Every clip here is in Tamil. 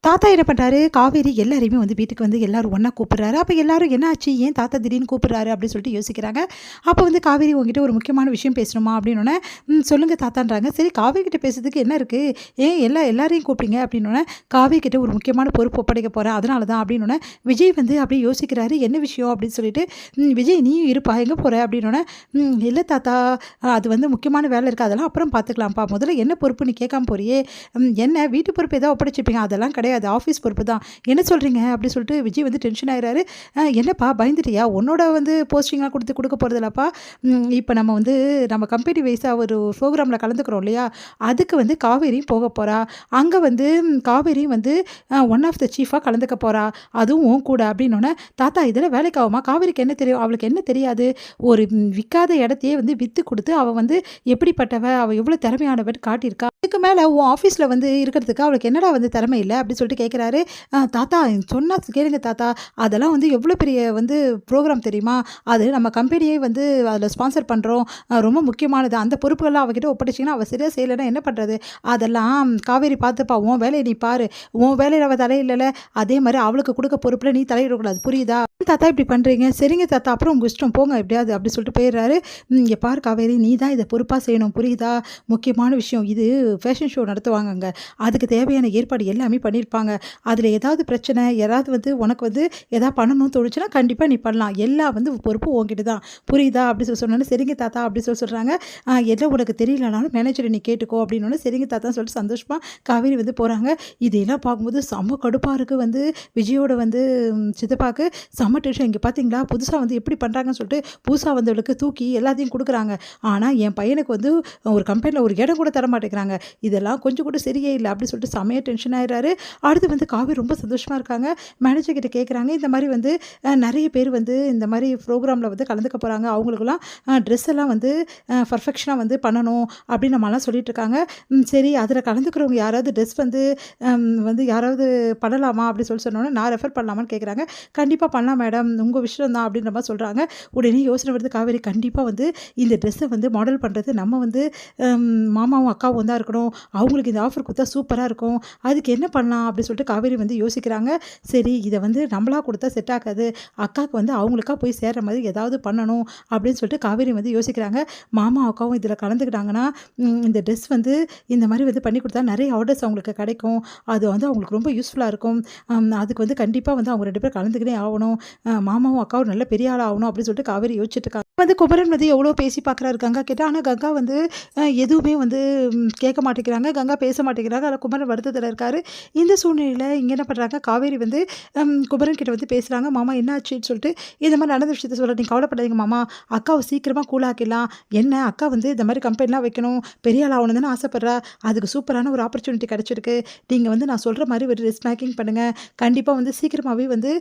தாத்தா என்ன பண்ணுறாரு, காவேரி எல்லாரையுமே வந்து வீட்டுக்கு வந்து எல்லாரும் ஒன்றா கூப்பிட்றாரு. அப்போ எல்லாரும் என்ன ஆச்சு, ஏன் தாத்தா திடீர்னு கூப்பிட்றாரு அப்படின்னு சொல்லிட்டு யோசிக்கிறாங்க. அப்போ வந்து காவேரி உங்ககிட்ட ஒரு முக்கியமான விஷயம் பேசணுமா அப்படின்னோடனே, சொல்லுங்கள் தாத்தான்றாங்க. சரி காவேரி கிட்ட பேசுறதுக்கு என்ன இருக்குது, ஏன் எல்லாரையும் கூப்பிட்டீங்க அப்படின்னோடனே, காவேரி கிட்ட ஒரு முக்கியமான பொறுப்பு ஒப்படைக்க போகிறேன் அதனால தான் அப்படின்னோடனே, விஜய் வந்து அப்படியே யோசிக்கிறாரு என்ன விஷயம் அப்படின்னு சொல்லிட்டு, விஜய் நீயும் இருப்பா எங்கே போகிற அப்படின்னோடனே, இல்லை தாத்தா அது வந்து முக்கியமான வேலை இருக்குது அதெல்லாம் அப்புறம் பார்த்துக்கலாம்ப்பா, முதல்ல என்ன பொறுப்பு நீ கேட்காம போறியே, என்ன வீட்டு பொறுப்பு ஏதாவது ஒப்படைச்சிருப்பீங்க அதெல்லாம் கிடையாது, அது ஆஃபீஸ் பொறுப்பு தான், என்ன சொல்கிறீங்க அப்படி சொல்லிட்டு விஜய் வந்து டென்ஷன் ஆகிறாரு. என்னப்பா பயந்துட்டியா, உன்னோட வந்து போஸ்டிங்லாம் கொடுக்க போகிறதில்லப்பா, இப்போ நம்ம வந்து நம்ம கம்பெனி வைஸாக ஒரு ப்ரோக்ராமில் கலந்துக்கிறோம் இல்லையா, அதுக்கு வந்து காவேரியும் போக போகிறா, அங்கே வந்து காவேரியும் வந்து ஒன் ஆஃப் த சீஃபாக கலந்துக்க போகிறா, அதுவும் உன் கூட அப்படின்னோடனே, தாத்தா இதில் வேலைக்கு ஆகுமா, காவேரிக்கு என்ன தெரியும், அவளுக்கு என்ன தெரியாது, ஒரு விற்காத இடத்தையே வந்து விற்று கொடுத்து அவள் வந்து எப்படிப்பட்டவ, அவள் எவ்வளோ திறமையானவன் காட்டியிருக்கா, இதுக்கு மேலே உன் ஆஃபீஸில் வந்து இருக்கிறதுக்கு அவளுக்கு என்னடா வந்து திறமை இல்லை அப்படி சொல்லிட்டு கேட்குறாரு. தாத்தா சொன்னா கேளுங்க தாத்தா, அதெல்லாம் வந்து எவ்வளோ பெரிய வந்து ப்ரோக்ராம் தெரியுமா, அது நம்ம கம்பெனியே வந்து அதில் ஸ்பான்சர் பண்ணுறோம், ரொம்ப முக்கியமானது, அந்த பொறுப்புகள்லாம் அவகிட்ட ஒப்படைச்சிங்கன்னா அவள் சரியாக செய்யலைன்னா என்ன பண்ணுறது, அதெல்லாம் காவேரி பார்த்துப்பா, உன் வேலையை நீ பாரு, உன் வேலையில் அவள் தலையில்லை, அதே மாதிரி அவளுக்கு கொடுக்க பொறுப்பில் நீ தலையிடக்கூடாது புரியுதா, தாத்தா இப்படி பண்ணுறீங்க, சரிங்க தாத்தா அப்புறம் உங்கள் இஷ்டம் போங்க எப்படியாவது அப்படி சொல்லிட்டு போயிடுறாரு. இங்கே பார் காவேரி நீ தான் இதை பொறுப்பாக செய்யணும் புரியுதா, முக்கியமான விஷயம் இது, ஃபேஷன் ஷோ நடத்துவாங்கங்க, அதுக்கு தேவையான ஏற்பாடு எல்லாமே பண்ணியிருப்பாங்க, அதில் ஏதாவது பிரச்சனை யாராவது வந்து உனக்கு வந்து எதாவது பண்ணணும்னு தோணுச்சுன்னா கண்டிப்பாக நீ பண்ணலாம், எல்லாம் வந்து பொறுப்பு உங்ககிட்ட தான் புரியுதா அப்படி சொன்னோன்னே, சரிங்க தாத்தா அப்படி சொல்கிறாங்க. எல்லாம் உனக்கு தெரியலனாலும் மேனேஜரை நீ கேட்டுக்கோ அப்படின்னோடனே, சரிங்க தாத்தான்னு சொல்லிட்டு சந்தோஷமாக காவேரி வந்து போகிறாங்க. இதையெல்லாம் பார்க்கும்போது செம்ம கடுப்பாக இருக்குது வந்து விஜயோட வந்து சித்தப்பாக்கு செம்ம டென்ஷன், இங்கே பார்த்தீங்களா புதுசாக வந்து எப்படி பண்ணுறாங்கன்னு சொல்லிட்டு புதுசாக வந்தவளுக்கு தூக்கி எல்லாத்தையும் கொடுக்குறாங்க, ஆனால் என் பையனுக்கு வந்து ஒரு கம்பெனியில் ஒரு இடம் கூட தர மாட்டேங்கிறாங்க, இதெல்லாம் கொஞ்சம் கூட சரியே இல்லை அப்படி சொல்லிட்டு செமையாக டென்ஷன் ஆகிறாரு. அடுத்து வந்து காவேரி ரொம்ப சந்தோஷமாக இருக்காங்க. மேனேஜர் கிட்ட கேட்குறாங்க, இந்த மாதிரி வந்து நிறைய பேர் வந்து இந்த மாதிரி ப்ரோக்ராமில் வந்து கலந்துக்க போகிறாங்க, அவங்களுக்குலாம் ட்ரெஸ் எல்லாம் வந்து பர்ஃபெக்ஷனாக வந்து பண்ணணும் அப்படின்னு நம்மலாம் சொல்லிட்டு இருக்காங்க. சரி அதில் கலந்துக்கிறவங்க யாராவது ட்ரெஸ் வந்து வந்து யாராவது பண்ணலாமா அப்படி சொன்னோன்னே, நான் ரெஃபர் பண்ணலாமான்னு கேட்குறாங்க. கண்டிப்பாக பண்ணலாம் மேடம் உங்கள் விஷயம் தான் அப்படின்ற மாதிரி சொல்கிறாங்க. உடனே யோசனை வருது காவேரி, கண்டிப்பாக வந்து இந்த ட்ரெஸ்ஸை வந்து மாடல் பண்ணுறது நம்ம வந்து மாமாவும் அக்காவும் தான் இருக்கணும், அவங்களுக்கு இந்த ஆஃபர் கொடுத்தா சூப்பராக இருக்கும், அதுக்கு என்ன பண்ணலாம் அப்படி சொல்லிட்டு காவேரி வந்து யோசிக்கிறாங்க. சரி இதை வந்து நம்மளா கொடுத்தா செட் ஆகாது, அக்காவுக்கு வந்து அவங்களுக்கா போய் சேர்ற மாதிரி ஏதாவது பண்ணணும் அப்படின்னு சொல்லிட்டு காவேரி வந்து யோசிக்கிறாங்க. மாமா அக்காவும் இதில் கலந்துக்கிட்டாங்கன்னா இந்த ட்ரெஸ் வந்து இந்த மாதிரி வந்து பண்ணி கொடுத்தா நிறைய ஆர்டர்ஸ் அவங்களுக்கு கிடைக்கும், அது வந்து அவங்களுக்கு ரொம்ப யூஸ்ஃபுல்லாக இருக்கும், அதுக்கு வந்து கண்டிப்பாக வந்து அவங்க 2 பேர் கலந்துக்கிட்டே ஆகணும், மாமாவும் அக்காவும் நல்ல பெரிய ஆள் ஆகணும் அப்படின்னு சொல்லிட்டு காவேரி யோசிச்சுட்டு இருக்காங்க. வந்து குமரன் வந்து எவ்வளோ பேசி பார்க்குறாரு கங்கா கிட்ட, ஆனால் கங்கா வந்து எதுவுமே வந்து கேட்க மாட்டேங்கிறாங்க, கங்கா பேச மாட்டேங்கிறாங்க, அதில் குமரன் வருத்தத்தில் இருக்காரு. இந்த சூழ்நிலையில் இங்கே என்ன பண்ணுறாங்க, காவேரி வந்து குமரன் கிட்ட வந்து பேசுகிறாங்க, மாமா என்ன ஆச்சுன்னு சொல்லிட்டு, இந்த மாதிரி நடந்த விஷயத்த சொல்ல, நீங்கள் கவலைப்படாதீங்க மாமா, அக்காவை சீக்கிரமாக கூலாக்கிடலாம், என்ன அக்கா வந்து இந்த மாதிரி கம்பெனிலாம் வைக்கணும், பெரிய ஆள் ஆகணும் தானே ஆசைப்பட்றா, அதுக்கு சூப்பரான ஒரு ஆப்பர்ச்சுனிட்டி கிடச்சிருக்கு, நீங்கள் வந்து நான் சொல்கிற மாதிரி ஒரு ட்ரெஸ் மேக்கிங் பண்ணுங்கள், கண்டிப்பாக வந்து சீக்கிரமாகவே வந்து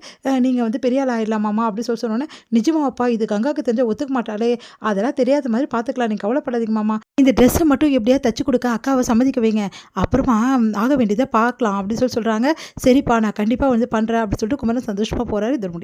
நீங்கள் வந்து பெரிய ஆள் ஆகிடலாமாம்மா அப்படி சொன்னோன்னே, நிஜமாப்பா இது கங்காவுக்கு தெரிஞ்ச ஒத்துக்க மாட்டாளே, அதெல்லாம் தெரியாத மாதிரி பார்த்துக்கலாம், நீங்கள் கவலைப்படாதீங்க மாமா, இந்த ட்ரெஸ்ஸை மட்டும் எப்படியாவது தச்சு கொடுக்க அக்காவை சம்மதிக்க வைங்க, அப்புறமா ஆக வேண்டியதை பார்க்கலாம் அப்படி சொல்கிறாங்க. சரிப்பா நான் கண்டிப்பாக வந்து பண்ணுறேன் அப்படி சொல்லிட்டு குமரன் சந்தோஷமாக போகிறாரு. இது முடியுது.